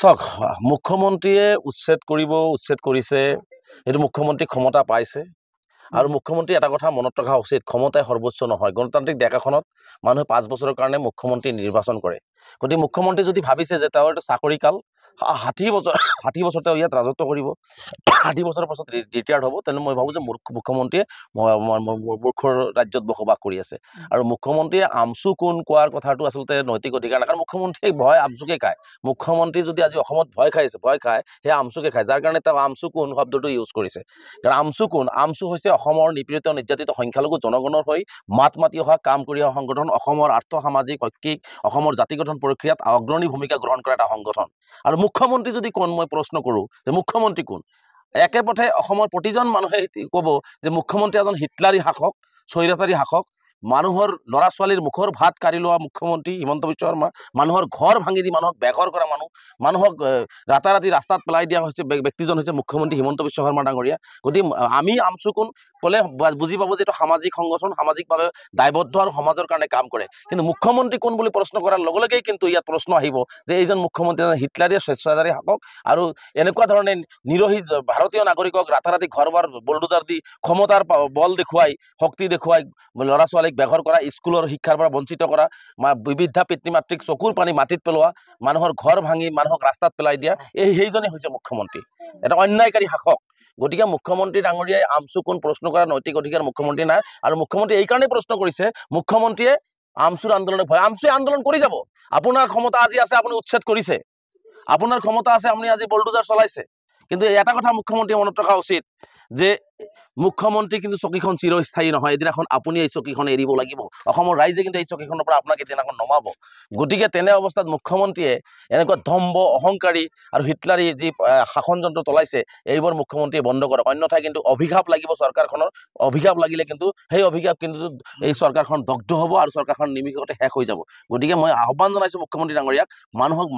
চাওক মুখ্যমন্ত্ৰীয়ে উচ্ছেদ কৰিছে এইটো মুখ্যমন্ত্ৰী ক্ষমতা পাইছে আৰু মুখ্যমন্ত্ৰী এটা কথা মনত ৰখা উচিত ক্ষমতাই সৰ্বোচ্চ নহয় গণতান্ত্ৰিক দেশ এখনত মানুহে 5 বছৰৰ কাৰণে মুখ্যমন্ত্ৰী নিৰ্বাচন কৰে গতিকে মুখ্যমন্ত্ৰী যদি ভাবিছে যে তেওঁৰ এটা চাকৰি কাল 60 বছৰ তেওঁ ইয়াত ৰাজত্ব কৰিব 60 বছৰৰ পাছত ৰিটায়াৰ্ড হ'ব তেনে মই ভাবো যে মুখ্যমন্ত্ৰীয়ে মূৰ্খৰ ৰাজ্যত বসবাস কৰি আছে আৰু মুখ্যমন্ত্ৰীয়ে আমচু কোন কোৱাৰ কথাটো আচলতে নৈতিক অধিকাৰ নাই কাৰণ মুখ্যমন্ত্ৰীয়ে ভয় আমচুকে খায় মুখ্যমন্ত্ৰী যদি আজি অসমত ভয় খায় সেই আমচুকে খায় যাৰ কাৰণে তেওঁ আমচু কোন শব্দটো ইউজ কৰিছে কাৰণ আমচু হৈছে অসমৰ নিপীড়িত নিৰ্যাতিত সংখ্যালঘু জনগণৰ হৈ মাত মাতি অহা কাম কৰি অহা সংগঠন অসমৰ আৰ্থ সামাজিক শৈক্ষিক অসমৰ জাতি গঠন প্ৰক্ৰিয়াত অগ্ৰণী ভূমিকা গ্ৰহণ কৰা এটা সংগঠন আৰু মুখ্যমন্ত্ৰী যদি কোন মই প্ৰশ্ন কৰোঁ যে মুখ্যমন্ত্ৰী কোন একেপথে অসমৰ প্ৰতিজন মানুহে ক'ব যে মুখ্যমন্ত্ৰী এজন হিটলাৰী শাসক স্বৈৰাচাৰী শাসক মানুহৰ ল'ৰা ছোৱালীৰ মুখৰ ভাত কাঢ়ি লোৱা মুখ্যমন্ত্ৰী হিমন্ত বিশ্ব শৰ্মা মানুহৰ ঘৰ ভাঙি দি মানুহক বেঘৰ কৰা মানুহক ৰাতাৰাতি ৰাস্তাত পেলাই দিয়া হৈছে ব্যক্তিজন হৈছে মুখ্যমন্ত্ৰী হিমন্ত বিশ্ব শৰ্মা ডাঙৰীয়া গতিকে আমি আমচু কোন ক'লে বুজি পাব যে এইটো সামাজিক সংগঠন সামাজিকভাৱে দায়বদ্ধ আৰু সমাজৰ কাৰণে কাম কৰে কিন্তু মুখ্যমন্ত্ৰী কোন বুলি প্ৰশ্ন কৰাৰ লগে লগেই কিন্তু ইয়াত প্ৰশ্ন আহিব যে এইজন মুখ্যমন্ত্ৰী এজন হিটলাৰী স্বেচ্ছাচাৰী শাসক আৰু এনেকুৱা ধৰণে নিৰহী ভাৰতীয় নাগৰিকক ৰাতাৰাতি ঘৰ-বাৰ বুলডোজাৰ দি ক্ষমতাৰ বল দেখুৱাই শক্তি দেখুৱাই ল'ৰা ছোৱালীক বেঘৰ কৰা স্কুলৰ শিক্ষাৰ পৰা বঞ্চিত কৰা বিবিধা পিতৃ মাতৃক চকুৰ পানী মাটিত পেলোৱা মানুহৰ ঘৰ ভাঙি মানুহক ৰাস্তাত পেলাই দিয়া সেইজনে হৈছে মুখ্যমন্ত্ৰী এটা অন্যায়কাৰী শাসক গতিকে মুখ্যমন্ত্ৰী ডাঙৰীয়াই আমচু কোন প্ৰশ্ন কৰাৰ নৈতিক অধিকাৰ মুখ্যমন্ত্ৰী নাই আৰু মুখ্যমন্ত্ৰী এই কাৰণেই প্ৰশ্ন কৰিছে মুখ্যমন্ত্ৰীয়ে আমচুৰ আন্দোলনৰ ভয় আমচুৱে আন্দোলন কৰি যাব আপোনাৰ ক্ষমতা আজি আছে আপুনি উচ্ছেদ কৰিছে আপোনাৰ ক্ষমতা আছে আপুনি আজি বুলডোজাৰ চলাইছে কিন্তু এটা কথা মুখ্যমন্ত্ৰীয়ে মনত ৰখা উচিত যে মুখ্যমন্ত্ৰী কিন্তু চকীখন চিৰস্থায়ী নহয় এদিনাখন আপুনি এই চকীখন এৰিব লাগিব অসমৰ ৰাইজে কিন্তু এই চকীখনৰ পৰা আপোনাক এদিনাখন নমাব গতিকে তেনে অৱস্থাত মুখ্যমন্ত্ৰীয়ে এনেকুৱা দম্ভ অহংকাৰী আৰু হিটলাৰী যি শাসনযন্ত্ৰ চলাইছে এইবোৰ মুখ্যমন্ত্ৰীয়ে বন্ধ কৰক অন্যথা কিন্তু অভিশাপ লাগিব চৰকাৰখনৰ অভিশাপ লাগিলে কিন্তু সেই অভিশাপ কিন্তু এই চৰকাৰখন দগ্ধ হ'ব আৰু চৰকাৰখন নিমিষতে শেষ হৈ যাব গতিকে মই আহ্বান জনাইছোঁ মুখ্যমন্ত্ৰী ডাঙৰীয়াক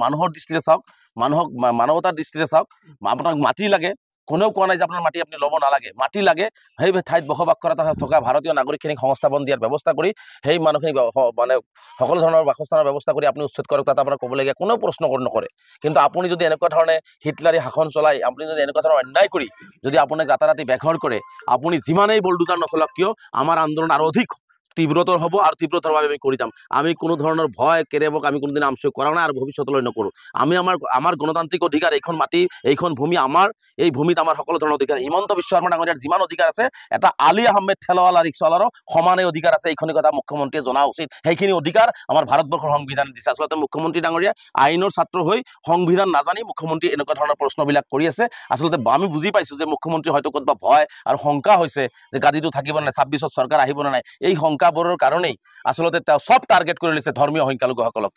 মানুহৰ দৃষ্টিৰে চাওক মানুহক মানৱতাৰ দৃষ্টিৰে চাওক আপোনাক মাটি লাগে কোনেও কোৱা নাই যে আপোনাৰ মাটি আপুনি ল'ব নালাগে মাটি লাগে সেই ঠাইত বসবাস কৰা থকা ভাৰতীয় নাগৰিকখিনিক সংস্থাপন দিয়াৰ ব্যৱস্থা কৰি সেই মানুহখিনিক মানে সকলো ধৰণৰ বাসস্থানৰ ব্যৱস্থা কৰি আপুনি উচ্ছেদ কৰক তাত আপোনাৰ ক'বলগীয়া কোনেও প্ৰশ্ন নকৰে কিন্তু আপুনি যদি এনেকুৱা ধৰণে হিটলাৰী শাসন চলাই আপুনি যদি এনেকুৱা ধৰণৰ অন্যায় কৰি যদি আপোনাক ৰাতাৰাতি বেঘৰ কৰে আপুনি যিমানেই বুলডোজাৰ নচলাওক কিয় আমাৰ আন্দোলন আৰু অধিক তীব্ৰতৰ হ'ব আৰু তীব্ৰতৰভাৱে আমি কৰি যাম আমি কোনো ধৰণৰ ভয় কেৰেবক আমি কোনোদিন আমচু কৰা নাই আৰু ভৱিষ্যতলৈ নকৰোঁ আমি আমাৰ গণতান্ত্ৰিক অধিকাৰ এইখন মাটি এইখন ভূমি আমাৰ এই ভূমিত আমাৰ সকলো ধৰণৰ অধিকাৰ হিমন্ত বিশ্ব শৰ্মা ডাঙৰীয়াৰ যিমান অধিকাৰ আছে এটা আলী আহমেদ ঠেলাৱালা ৰিক্সাৱালাৰো সমানে অধিকাৰ আছে এইখিনি কথা মুখ্যমন্ত্ৰীয়ে জনা উচিত সেইখিনি অধিকাৰ আমাৰ ভাৰতবৰ্ষৰ সংবিধানে দিছে আচলতে মুখ্যমন্ত্ৰী ডাঙৰীয়া আইনৰ ছাত্ৰ হৈ সংবিধান নাজানি মুখ্যমন্ত্ৰী এনেকুৱা ধৰণৰ প্ৰশ্নবিলাক কৰি আছে আচলতে আমি বুজি পাইছোঁ যে মুখ্যমন্ত্ৰী হয়তো ক'ৰবাত ভয় আৰু শংকা হৈছে যে গাদীটো থাকিব নাই 26ত চৰকাৰ আহিব নাই এই শংকাবোৰৰ কাৰণেই আচলতে তেওঁ সব টাৰ্গেট কৰি লৈছে ধৰ্মীয় সংখ্যালঘুসকলক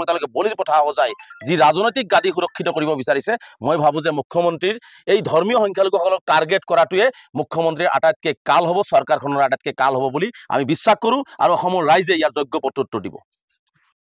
তেওঁলোকে বলিৰ পঠাব যায় যি ৰাজনৈতিক গাদী সুৰক্ষিত কৰিব বিচাৰিছে মই ভাবোঁ যে মুখ্যমন্ত্ৰীৰ এই ধৰ্মীয় সংখ্যালঘুসকলক টাৰ্গেট কৰাটোৱে মুখ্যমন্ত্ৰীৰ আটাইতকৈ কাল হ'ব চৰকাৰখনৰ আটাইতকৈ কাল হ'ব বুলি আমি বিশ্বাস কৰোঁ আৰু অসমৰ ৰাইজে ইয়াৰ যোগ্য প্ৰত্যুত্তৰ দিব